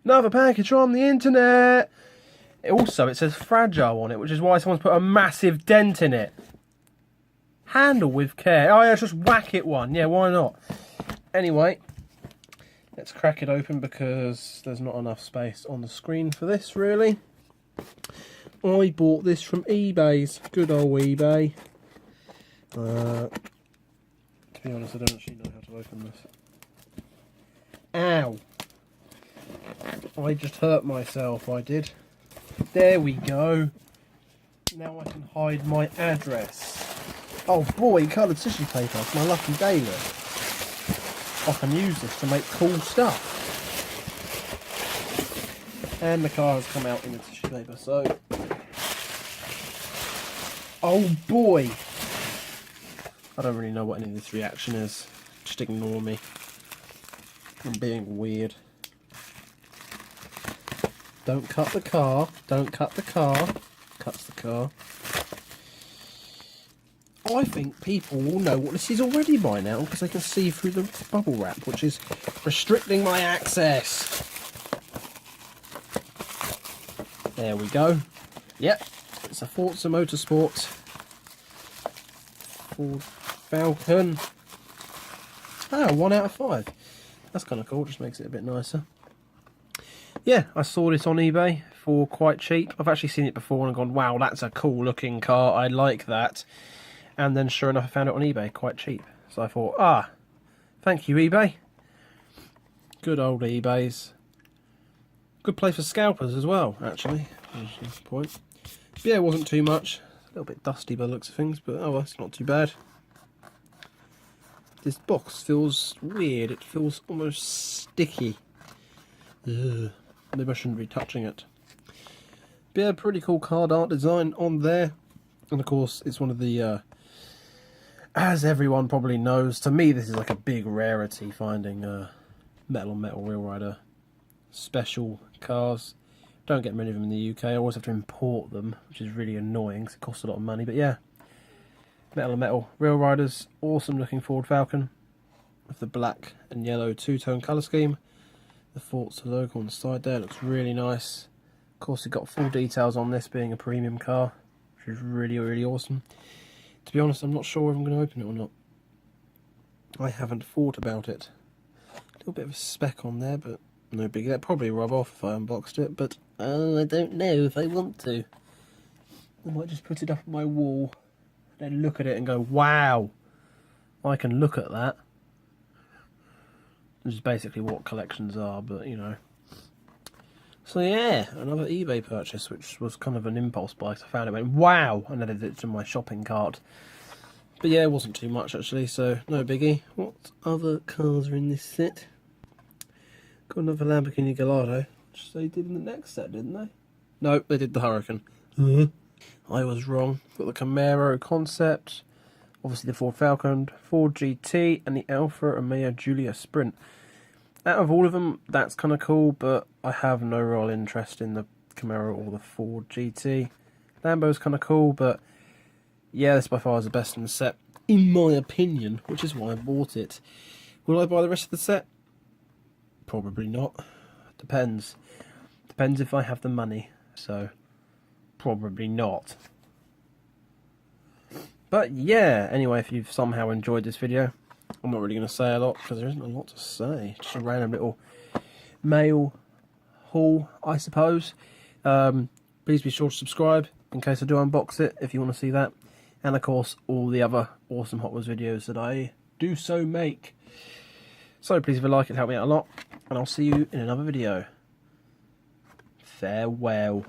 Another package from the internet. Also, it says fragile on it, which is why someone's put a massive dent in it. Handle with care. Oh yeah, just whack it one. Yeah, why not? Anyway, let's crack it open because there's not enough space on the screen for this, really. I bought this from eBay's. Good old eBay. To be honest, I don't actually know how to open this. Ow! I just hurt myself, I did. There we go. Now I can hide my address. Oh boy, coloured tissue paper. It's my lucky day, look. I can use this to make cool stuff. And the car has come out in the tissue paper, so... Oh boy! I don't really know what any of this reaction is. Just ignore me. I'm being weird. Don't cut the car. Don't cut the car. Cuts the car. I think people will know what this is already by now because they can see through the bubble wrap, which is restricting my access. There we go. Yep, it's a Forza Motorsport Ford Falcon. Oh, 1 out of 5. That's kind of cool, just makes it a bit nicer. Yeah, I saw this on eBay for quite cheap. I've actually seen it before and gone, wow, that's a cool looking car, I like that. And then sure enough I found it on eBay quite cheap. So I thought, thank you eBay. Good old eBay's. Good place for scalpers as well, actually. That's the point. But yeah, it wasn't too much. A little bit dusty by the looks of things, but oh well, it's not too bad. This box feels weird. It feels almost sticky. Ugh. Maybe I shouldn't be touching it. But yeah, pretty cool card art design on there. And of course, it's one of the, as everyone probably knows, to me this is like a big rarity, finding metal on metal Real Rider special cars. Don't get many of them in the UK. I always have to import them, which is really annoying because it costs a lot of money. But yeah, metal on metal Real Riders, awesome looking Ford Falcon with the black and yellow two-tone colour scheme. The Forza logo on the side there looks really nice. Of course, it got full details on this being a premium car, which is really, really awesome. To be honest, I'm not sure if I'm going to open it or not. I haven't thought about it. A little bit of a speck on there, but no big. That'd probably rub off if I unboxed it, but I don't know if I want to. I might just put it up on my wall, then look at it and go, wow, I can look at that. Which is basically what collections are, but you know. So yeah, another eBay purchase, which was kind of an impulse buy. I found it, went wow, and added it to my shopping cart. But yeah, it wasn't too much actually, so no biggie. What other cars are in this set? Got another Lamborghini Gallardo, which they did in the next set, didn't they? No, they did the Hurricane. I was wrong. Got the Camaro Concept. Obviously the Ford Falcon, Ford GT, and the Alfa Romeo Giulia Sprint. Out of all of them, that's kind of cool, but I have no real interest in the Camaro or the Ford GT. Lambo's kind of cool, but yeah, this by far is the best in the set, in my opinion, which is why I bought it. Will I buy the rest of the set? Probably not. Depends. Depends if I have the money, so probably not. But yeah, anyway, if you've somehow enjoyed this video, I'm not really going to say a lot because there isn't a lot to say. Just a random little mail haul, I suppose. Please be sure to subscribe in case I do unbox it, if you want to see that. And of course, all the other awesome Hot Wheels videos that I do so make. So please, if you like it, help me out a lot. And I'll see you in another video. Farewell.